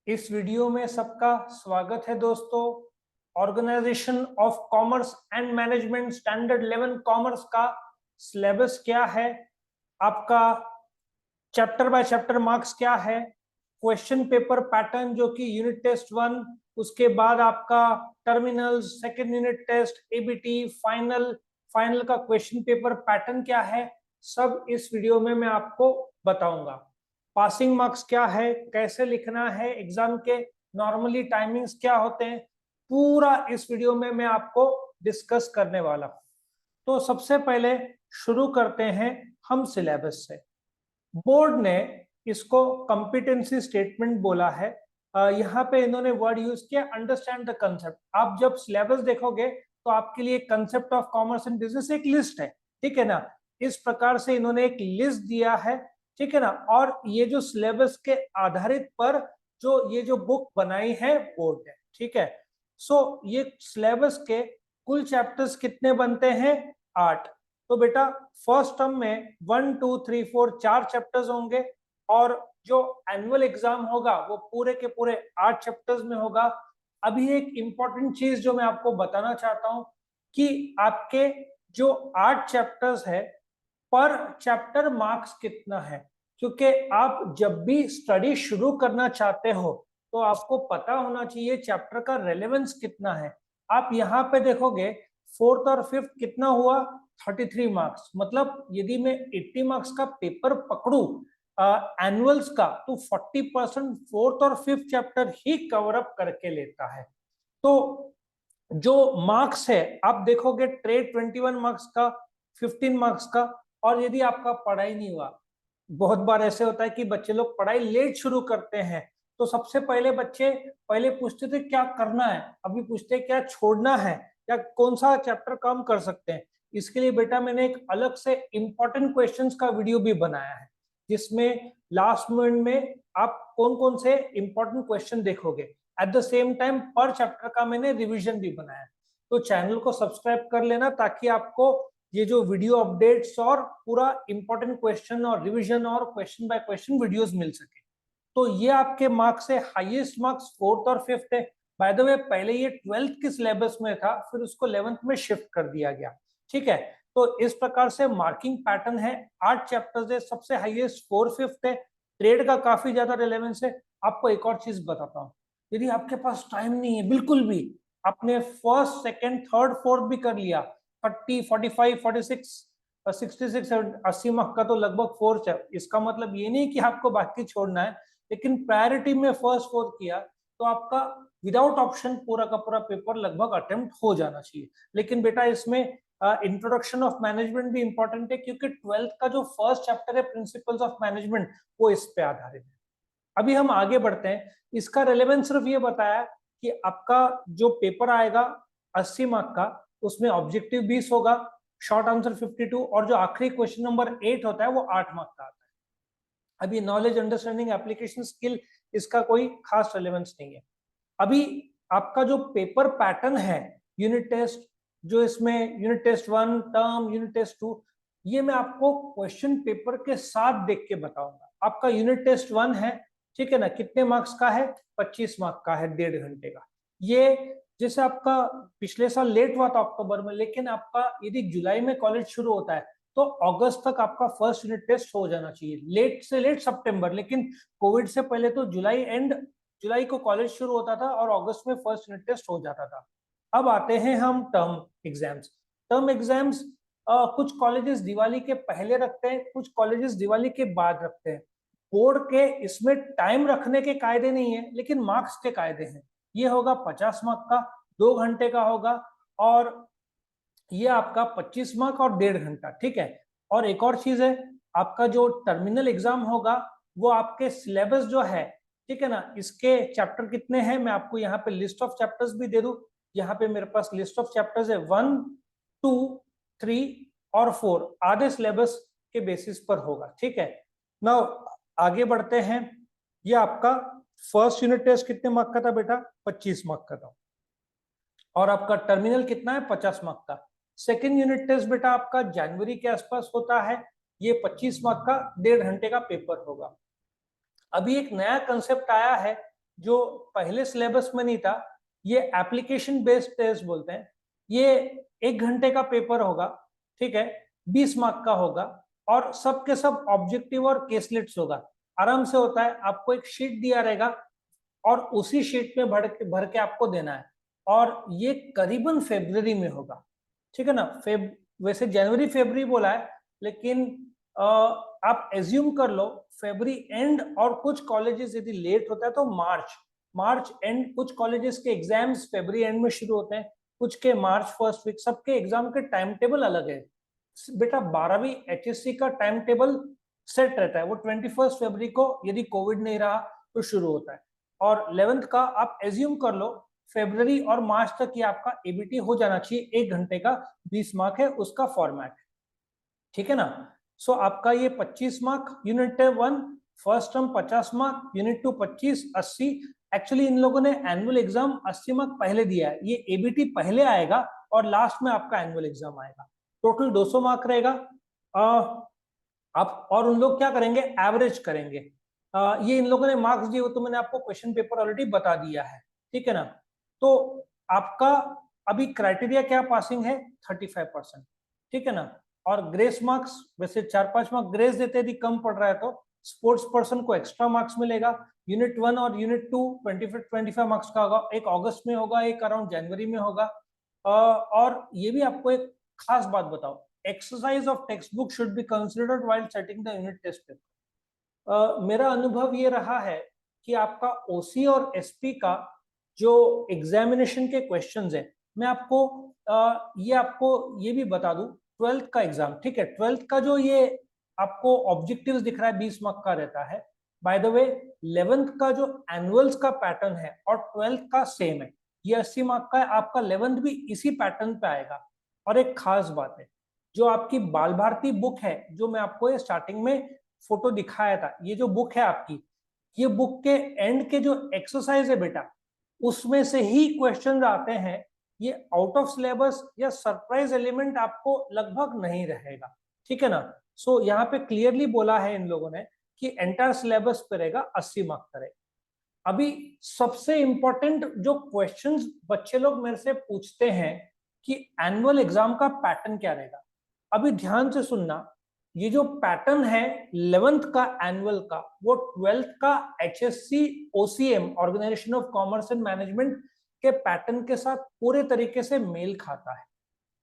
इस वीडियो में सबका स्वागत है दोस्तों। Organisation of commerce and management standard 11 commerce का सिलेबस क्या है, आपका चैप्टर बाय चैप्टर मार्क्स क्या है, क्वेश्चन पेपर पैटर्न जो कि यूनिट टेस्ट 1, उसके बाद आपका terminal, second unit test, ABT, final का क्वेश्चन पेपर पैटर्न क्या है, सब इस वीडियो में मैं आपको बताऊंगा। पासिंग मार्क्स क्या है, कैसे लिखना है एग्जाम के, नॉर्मली टाइमिंग्स क्या होते हैं, पूरा इस वीडियो में मैं आपको डिस्कस करने वाला हूं। तो सबसे पहले शुरू करते हैं हम सिलेबस से। बोर्ड ने इसको कॉम्पिटेंसी स्टेटमेंट बोला है। यहाँ पे इन्होंने वर्ड यूज किया अंडरस्टैंड द कंसेप्ट। आप जब सिलेबस देखोगे तो आपके लिए concept of commerce and business एक लिस्ट है, ठीक है ना। इस प्रकार से इन्होंने एक लिस्ट दिया है, ठीक है ना। और ये जो सिलेबस के आधारित पर जो ये जो बुक बनाई है बोर्ड ने, ठीक है। सो ये सिलेबस के कुल चैप्टर्स कितने बनते हैं? 8। तो बेटा फर्स्ट टर्म में 1 2 3 4 4 चैप्टर्स होंगे और जो एनुअल एग्जाम होगा वो पूरे के पूरे 8 चैप्टर्स में होगा। अभी एक इंपॉर्टेंट चीज जो मैं आपको बताना चाहता हूं कि आपके जो 8 चैप्टर्स है, पर चैप्टर मार्क्स कितना है, क्योंकि आप जब भी स्टडी शुरू करना चाहते हो तो आपको पता होना चाहिए चैप्टर का रेलेवेंस कितना है। आप यहाँ पे देखोगे फोर्थ और फिफ्थ कितना हुआ, 33 मार्क्स। मतलब यदि मैं 80 मार्क्स का पेपर पकड़ू एनुअल्स का तो 40% फोर्थ और फिफ्थ चैप्टर ही कवर अप करके लेता है। तो जो मार्क्स है आप देखोगे ट्रेड 21 मार्क्स का, 15 मार्क्स का। और यदि आपका पढ़ाई नहीं हुआ, बहुत बार ऐसे होता है कि बच्चे लोग पढ़ाई लेट शुरू करते हैं, तो सबसे पहले बच्चे पहले पूछते थे क्या करना है, अभी पूछते हैं क्या छोड़ना है या कौन सा चैप्टर कम कर सकते हैं। इसके लिए बेटा मैंने एक अलग से इंपॉर्टेंट क्वेश्चंस का वीडियो भी बनाया है, जिसमें लास्ट मिनट में आप कौन कौन से इंपॉर्टेंट क्वेश्चन देखोगे। एट द सेम टाइम पर चैप्टर का मैंने रिवीजन भी बनाया। तो चैनल को सब्सक्राइब कर लेना ताकि आपको ये जो वीडियो अपडेट्स और पूरा इंपॉर्टेंट क्वेश्चन और रिवीजन और क्वेश्चन बाय क्वेश्चन वीडियोस मिल सके। तो ये आपके मार्क्स है, हाईएस्ट मार्क्स फोर्थ और फिफ्थ है। बाय द वे पहले ये 12th के सिलेबस में था, फिर उसको 11th में शिफ्ट कर दिया गया, ठीक है। तो इस प्रकार से मार्किंग पैटर्न है। 8 चैप्टर्स है, सबसे हाईएस्ट फोर्थ फिफ्थ है। ट्रेड का काफी ज्यादा रिलेवेंस है। आपको एक और चीज बताता हूँ, यदि आपके पास टाइम नहीं है बिल्कुल भी, आपने फर्स्ट सेकेंड थर्ड फोर्थ भी कर लिया, 30 45 46 66 80 मार्क्स का तो लगभग फोर्थ है। इसका मतलब ये नहीं कि आपको बाकी छोड़ना है, लेकिन प्रायोरिटी में फर्स्ट फोर्थ किया तो आपका विदाउट ऑप्शन पूरा का पूरा पेपर लगभग अटेम्प्ट हो जाना चाहिए। लेकिन बेटा इसमें इंट्रोडक्शन ऑफ मैनेजमेंट भी इंपॉर्टेंट है, क्योंकि 12th का जो फर्स्ट चैप्टर है प्रिंसिपल्स ऑफ मैनेजमेंट वो इस पे आधारित है। अभी हम आगे बढ़ते हैं। इसका रेलेवेंस सिर्फ ये बताया कि आपका जो पेपर आएगा 80 मार्क का, उसमें ऑब्जेक्टिव 20 होगा, शॉर्ट आंसर 52, और जो आखिरी क्वेश्चन नंबर 8 होता है वो 8 मार्क का आता है। अभी नॉलेज, अंडरस्टैंडिंग, एप्लीकेशन स्किल, इसका कोई खास रेलेवेंस नहीं है। अभी आपका जो पेपर पैटर्न है यूनिट टेस्ट, जो इसमें unit test 1 term, unit test 2, ये मैं आपको क्वेश्चन पेपर के साथ देख के बताऊंगा। आपका यूनिट टेस्ट 1 है, ठीक है ना, कितने मार्क्स का है? 25 मार्क का है, 1.5 घंटे का। ये जैसे आपका पिछले साल लेट हुआ था अक्टूबर में, लेकिन आपका यदि जुलाई में कॉलेज शुरू होता है तो अगस्त तक आपका फर्स्ट यूनिट टेस्ट हो जाना चाहिए, लेट से लेट सितंबर। लेकिन कोविड से पहले तो जुलाई को कॉलेज शुरू होता था और अगस्त में फर्स्ट यूनिट टेस्ट हो जाता था। अब आते हैं हम टर्म एग्जाम्स। टर्म एग्जाम्स कुछ कॉलेजेस दिवाली के पहले रखते हैं, कुछ कॉलेजेस दिवाली के बाद रखते हैं। बोर्ड के इसमें टाइम रखने के कायदे नहीं है, लेकिन मार्क्स के कायदे हैं। ये होगा 50 मार्क का, 2 घंटे का होगा, और ये आपका 25 मार्क और 1.5 घंटा, ठीक है। और एक और चीज है, आपका जो टर्मिनल एग्जाम होगा वो आपके सिलेबस जो है, ठीक है ना, इसके चैप्टर कितने हैं मैं आपको यहाँ पे लिस्ट ऑफ चैप्टर्स भी दे दूं। यहाँ पे मेरे पास लिस्ट ऑफ चैप्टर्स है 1 2 3 और 4, आधे सिलेबस के बेसिस पर होगा, ठीक है। नाउ आगे बढ़ते हैं। ये आपका फर्स्ट यूनिट टेस्ट कितने मार्क का था बेटा? 25 मार्क का था। और आपका टर्मिनल कितना है? 50 मार्क का। सेकेंड यूनिट टेस्ट बेटा आपका जनवरी के आसपास होता है, ये 25 मार्क का 1.5 घंटे का पेपर होगा। अभी एक नया कंसेप्ट आया है जो पहले सिलेबस में नहीं था, ये एप्लीकेशन बेस्ड टेस्ट बोलते हैं। ये 1 घंटे का पेपर होगा, ठीक है, 20 मार्क का होगा और सब के सब ऑब्जेक्टिव और केसलेट्स होगा। आराम से होता है, आपको एक शीट दिया रहेगा और उसी शीट में भर के आपको देना है और ये करीबन फरवरी में होगा, ठीक है ना। वैसे जनवरी फरवरी बोला है, लेकिन आप एज्यूम कर लो फरवरी एंड, और कुछ कॉलेजेस यदि लेट होता है तो मार्च एंड। कुछ कॉलेजेस के एग्जाम्स फरवरी एंड में शुरू होते हैं, कुछ के मार्च फर्स्ट वीक। सबके एग्जाम के टाइम टेबल अलग है बेटा। 12वीं HSC का टाइम टेबल सेट रहता है, वो 21 फरवरी को यदि कोविड नहीं रहा तो शुरू होता है। और 11th का आप एज्यूम कर लो फरवरी और मार्च तक ये आपका एबीटी हो जाना चाहिए। 1 घंटे का 20 मार्क है उसका फॉर्मेट, ठीक है ना। सो आपका ये 25 mark unit 1, first term 50 mark, unit 2 25, 80। Actually in लोगों ने एनुअल एग्जाम 80 मार्क पहले दिया है, ये एबीटी पहले आएगा और लास्ट में आपका एनुअल एग्जाम आएगा। टोटल 200 मार्क रहेगा। आप और उन लोग क्या करेंगे, एवरेज करेंगे। ये इन लोगों ने मार्क्स दिए, वो तो मैंने आपको क्वेश्चन पेपर ऑलरेडी बता दिया है, ठीक है ना। तो आपका अभी क्राइटेरिया क्या पासिंग है, 35%, ठीक है ना। और ग्रेस मार्क्स वैसे 4-5 मार्क ग्रेस देते यदि कम पड़ रहा है तो स्पोर्ट्स पर्सन को एक्स्ट्रा मार्क्स मिलेगा। यूनिट 1 और यूनिट 2 25 मार्क्स का होगा, एक अगस्त में होगा, एक अराउंड जनवरी में होगा। और ये भी आपको एक खास बात बताओ, exercise of textbook should be considered while setting the unit test paper। मेरा अनुभव ये रहा है कि आपका ओसी और एसपी का जो एग्जामिनेशन के क्वेश्चंस है, मैं आपको ये भी बता दूं, 12th का एग्जाम, ठीक है, 12th का जो ये आपको ऑब्जेक्टिव्स दिख रहा है 20 मार्क का रहता है। बाय द वे 11th का जो एनुअल्स का पैटर्न है और 12th का सेम है, ये 80 मार्क का है। आपका 11th भी इसी पैटर्न पे आएगा। और एक खास बात है, जो आपकी बाल भारती बुक है, जो मैं आपको ये स्टार्टिंग में फोटो दिखाया था, ये जो बुक है आपकी, ये बुक के एंड के जो एक्सरसाइज है बेटा, उसमें से ही क्वेश्चन आते हैं। ये आउट ऑफ सिलेबस या सरप्राइज एलिमेंट आपको लगभग नहीं रहेगा, ठीक है ना। सो यहाँ पे क्लियरली बोला है इन लोगों ने कि एंटायर सिलेबस पे रहेगा, 80 मार्क का रहेगा। अभी सबसे इंपॉर्टेंट जो क्वेश्चंस बच्चे लोग मेरे से पूछते हैं कि एनुअल एग्जाम का पैटर्न क्या रहेगा, अभी ध्यान से सुनना। ये जो पैटर्न है 11th का एनुअल का, वो 12th का HSC OCM organisation of commerce and management के पैटर्न के साथ पूरे तरीके से मेल खाता है।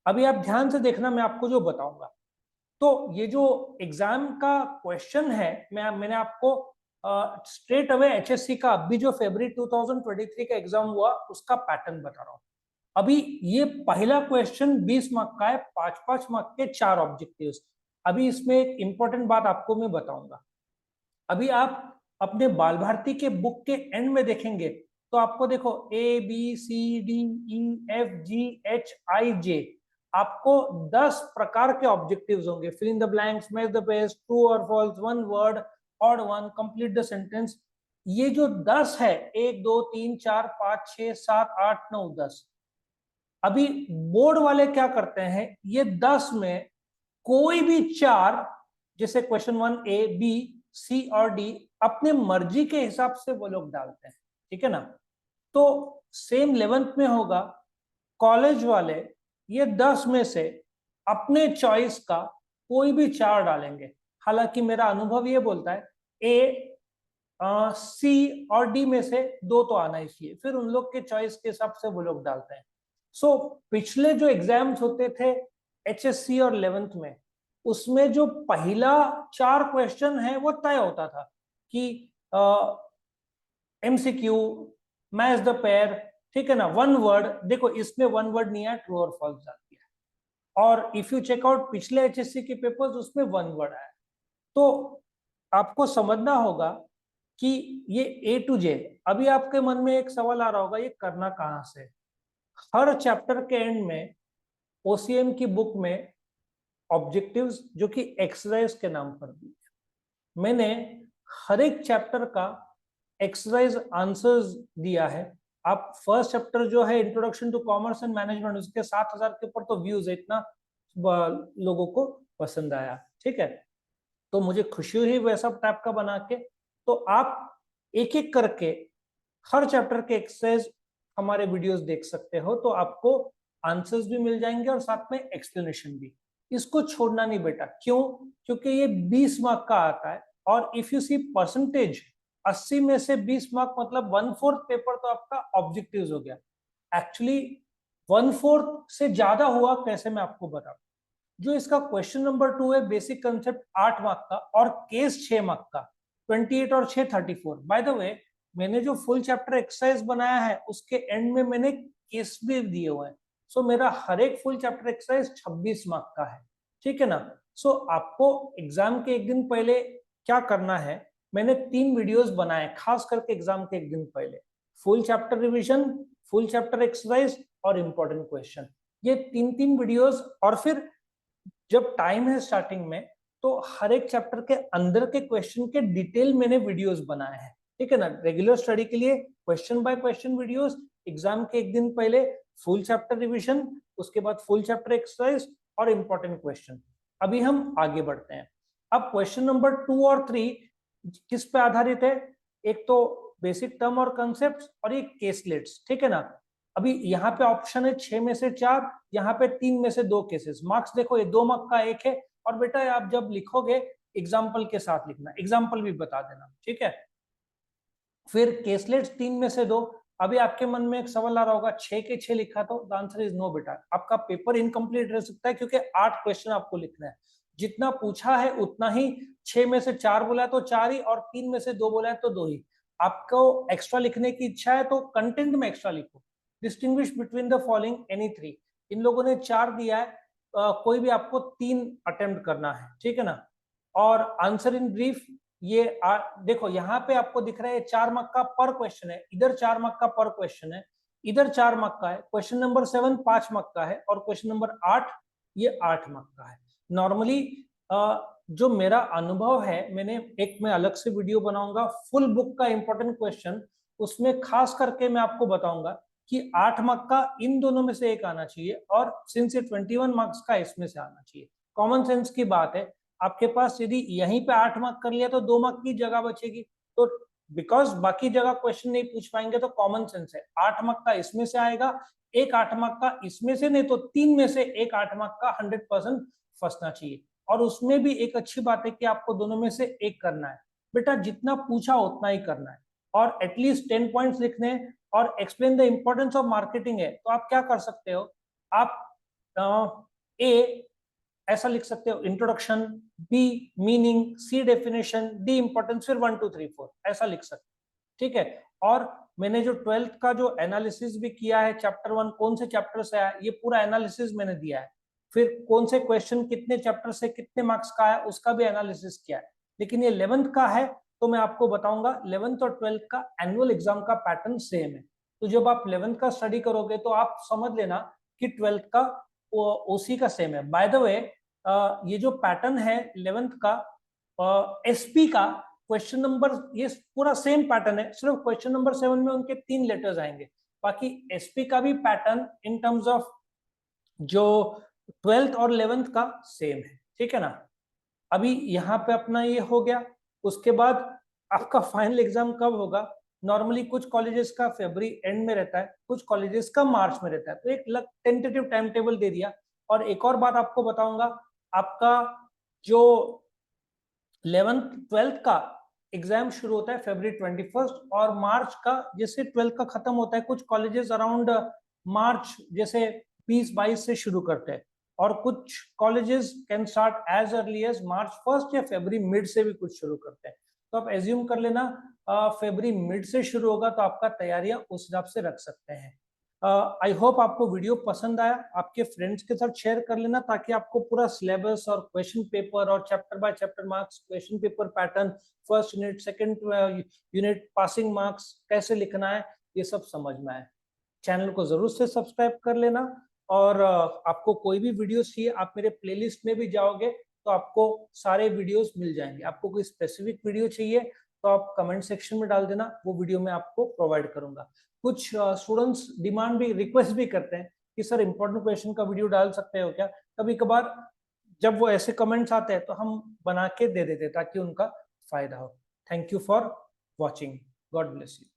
अभी आप ध्यान से देखना, मैं आपको जो बताऊंगा। तो ये जो एग्जाम का क्वेश्चन है, मैंने आपको स्ट्रेट अवे HSC का अभी जो फरवरी 2023 का एग्जाम हुआ उसका पैटर्न बता रहा हूं। अभी ये पहला क्वेश्चन 20 मार्क का है, 5-5 मार्क के 4 ऑब्जेक्टिव्स। अभी इसमें एक इंपॉर्टेंट बात आपको मैं बताऊंगा। अभी आप अपने बाल भारती के बुक के एंड में देखेंगे तो आपको देखो ABCDEFGHIJ, आपको 10 प्रकार के ऑब्जेक्टिव्स होंगे। Fill in the blanks, match the pairs, true और false, one word, odd one, complete the sentence. ये जो 10 है, 1 2 3 4 5 6 7 8 9 10। अभी बोर्ड वाले क्या करते हैं, ये 10 में कोई भी 4, जैसे क्वेश्चन 1 A B C और D, अपने मर्जी के हिसाब से वो लोग डालते हैं, ठीक है ना। तो सेम 11th में होगा, कॉलेज वाले ये 10 में से अपने चॉइस का कोई भी 4 डालेंगे। हालांकि मेरा अनुभव ये बोलता है A C और D में से 2 तो आना ही चाहिए, फिर उन लोग के चॉइस के हिसाब से वो लोग डालते हैं। सो पिछले जो एग्जाम्स होते थे HSC और 11th में, उसमें जो पहला 4 क्वेश्चन है वो तय होता था कि MCQ, मैच द पेयर, ठीक है ना, वन वर्ड। देखो इसमें वन वर्ड नहीं है, ट्रू और फॉल्स जाती है। और इफ यू चेक आउट पिछले HSC के पेपर्स, उसमें वन वर्ड आया। तो आपको समझना होगा कि ये A to J। अभी आपके मन में एक सवाल आ रहा होगा, ये करना कहां से। हर चैप्टर के एंड में OCM की बुक में ऑब्जेक्टिव्स, जो कि एक्सरसाइज के नाम पर दी है, मैंने हर एक चैप्टर का एक्सरसाइज आंसर्स दिया है। आप फर्स्ट चैप्टर जो है introduction to commerce and management, उसके 7000 के ऊपर तो व्यूज है, इतना लोगों को पसंद आया, ठीक है। तो मुझे खुशी हुई वैसा टाइप का बना के। तो आप एक एक करके हर चैप्टर के एक्सरसाइज हमारे वीडियोस देख सकते हो, तो आपको आंसर्स भी मिल जाएंगे और साथ में एक्सप्लेनेशन भी। इसको छोड़ना नहीं बेटा, क्यों? क्योंकि ये 20 मार्क का आता है, और इफ यू सी परसेंटेज, 80 में से 20 मार्क मतलब 1/4 पेपर तो आपका ऑब्जेक्टिव्स हो गया। एक्चुअली 1/4 से ज्यादा हुआ कैसे, मैं आपको बताऊं। जो इसका क्वेश्चन नंबर 2 है, बेसिक कंसेप्ट 8 मार्क का और केस 6 मार्क का, 28 और 6 34। बाय द वे, मैंने जो फुल चैप्टर एक्सरसाइज बनाया है उसके एंड में मैंने केस भी दिए हुए हैं। सो मेरा हर एक फुल चैप्टर एक्सरसाइज 26 मार्क का है, ठीक है ना। सो आपको एग्जाम के एक दिन पहले क्या करना है, मैंने 3 वीडियोस बनाए खास करके एग्जाम के एक दिन पहले। Full chapter revision, full chapter exercise और इंपॉर्टेंट क्वेश्चन, ये 3 वीडियोस। और फिर जब टाइम है स्टार्टिंग में, तो हर एक चैप्टर के अंदर के क्वेश्चन के डिटेल मैंने वीडियोस बनाए हैं, ठीक है ना। रेगुलर स्टडी के लिए question by question videos, exam के एक दिन पहले फुल चैप्टर रिवीजन, उसके बाद फुल चैप्टर एक्सरसाइज और इंपॉर्टेंट क्वेश्चन। अभी हम आगे बढ़ते हैं। अब क्वेश्चन नंबर 2 और 3 किस पे आधारित है? एक तो बेसिक टर्म और कंसेप्ट और एक केसलेट्स, ठीक है ना। अभी यहाँ पे ऑप्शन है 6 में से 4, यहाँ पे 3 में से 2 केसेस। मार्क्स देखो, ये 2 मार्क का एक है, और बेटा आप जब लिखोगे एग्जाम्पल के साथ लिखना, एग्जाम्पल भी बता देना, ठीक है। फिर केसलेट्स 3 में से 2। अभी आपके मन में एक सवाल आ रहा होगा, 6 के 6 लिखा तो द आंसर इज नो बेटा, आपका पेपर इनकम्प्लीट रह सकता है, क्योंकि 8 क्वेश्चन आपको लिखना है। जितना पूछा है उतना ही, 6 में से 4 बोला है तो 4 ही, और 3 में से 2 बोला है तो 2 ही। आपको एक्स्ट्रा लिखने की इच्छा है तो कंटेंट में एक्स्ट्रा लिखो। Distinguish between the following any 3। इन लोगों ने 4 दिया है, कोई भी आपको 3 अटेम्प्ट करना है, ठीक है ना। और आंसर इन ब्रीफ, ये देखो यहाँ पे आपको दिख रहा है 4 मार्क का पर क्वेश्चन है, इधर 4 मार्क का पर क्वेश्चन है, इधर 4 मार्क का है। क्वेश्चन नंबर 7 5 मार्क का है, और क्वेश्चन नंबर 8 ये 8 मार्क का है। नॉर्मली जो मेरा अनुभव है, मैं अलग से वीडियो बनाऊंगा फुल बुक का इंपॉर्टेंट क्वेश्चन, उसमें खास करके मैं आपको बताऊंगा कि 8 मार्क का इन दोनों में से एक आना चाहिए, और सिंस ये 21 मार्क्स का इसमें से आना चाहिए। कॉमन सेंस की बात है, आपके पास यदि यहीं पे 8 मार्क कर लिया तो 2 मार्क की जगह बचेगी, तो बिकॉज बाकी जगह क्वेश्चन नहीं पूछ पाएंगे, तो कॉमन सेंस है 8 मार्क का इसमें से आएगा, एक 8 मार्क का इसमें से, नहीं तो 3 में से एक 8 मार्क का 100% फंसना चाहिए। और उसमें भी एक अच्छी बात है कि आपको दोनों में से एक करना है। बेटा जितना पूछा उतना ही करना है, और एटलीस्ट 10 पॉइंट्स लिखने हैं। और explain the importance of marketing है, तो आप क्या कर सकते हो, आप ए ऐसा लिख सकते हो, इंट्रोडक्शन, बी मीनिंग, सी डेफिनेशन, डी इंपॉर्टेंस, फिर 1 2 3 4 ऐसा लिख सकते, ठीक है। और मैंने जो 12th का जो एनालिसिस भी किया है, चैप्टर 1 कौन से चैप्टर से आया, ये पूरा एनालिसिस मैंने दिया है। फिर कौन से क्वेश्चन कितने चैप्टर से कितने मार्क्स का है, उसका भी एनालिसिस किया है। लेकिन ये 11th का है, तो मैं आपको बताऊंगा 11th और 12th का एनुअल एग्जाम का पैटर्न सेम है। तो जब आप 11th का स्टडी करोगे तो आप समझ लेना कि 12th का उसी का सेम है। बाय द वे, ये जो पैटर्न है 11th का, एसपी का क्वेश्चन नंबर, ये पूरा सेम पैटर्न है, सिर्फ क्वेश्चन नंबर 7 में उनके 3 लेटर्स आएंगे। बाकी एसपी का भी पैटर्न इन टर्म्स ऑफ जो 12th और 11th का सेम है, ठीक है ना। अभी यहाँ पे अपना ये हो गया। उसके बाद आपका फाइनल एग्जाम कब होगा? नॉर्मली कुछ कॉलेजेस का फरवरी एंड में रहता है, कुछ कॉलेजेस का मार्च में रहता है, तो एक टेंटेटिव टाइम टेबल दे दिया। और एक और बात आपको बताऊंगा, आपका जो 11th 12th का एग्जाम शुरू होता है फरवरी 21, और मार्च का जैसे 12th का खत्म होता है, कुछ कॉलेजेस अराउंड मार्च जैसे 20-22 से शुरू करते हैं, और कुछ colleges can start as early as March 1 या फरवरी मिड से भी कुछ शुरू करते हैं। तो आप एज्यूम कर लेना फरवरी मिड से शुरू होगा, तो आपका तैयारियां उस हिसाब से रख सकते हैं। आई होप आपको वीडियो पसंद आया, आपके फ्रेंड्स के साथ शेयर कर लेना, ताकि आपको पूरा सिलेबस और क्वेश्चन पेपर और chapter by chapter marks, question paper pattern, first unit second unit passing marks कैसे लिखना है, ये सब समझ में आए। चैनल को जरूर से सब्सक्राइब कर लेना, और आपको कोई भी वीडियो चाहिए, आप मेरे प्लेलिस्ट में भी जाओगे तो आपको सारे वीडियोस मिल जाएंगे। आपको कोई स्पेसिफिक वीडियो चाहिए तो आप कमेंट सेक्शन में डाल देना, वो वीडियो मैं आपको प्रोवाइड करूंगा। कुछ स्टूडेंट्स डिमांड भी, रिक्वेस्ट भी करते हैं कि सर इंपॉर्टेंट क्वेश्चन का वीडियो डाल सकते हो क्या? कभी कभार जब वो ऐसे कमेंट्स आते हैं तो हम बना के दे देते हैं ताकि उनका फायदा हो। Thank you for watching, God bless you.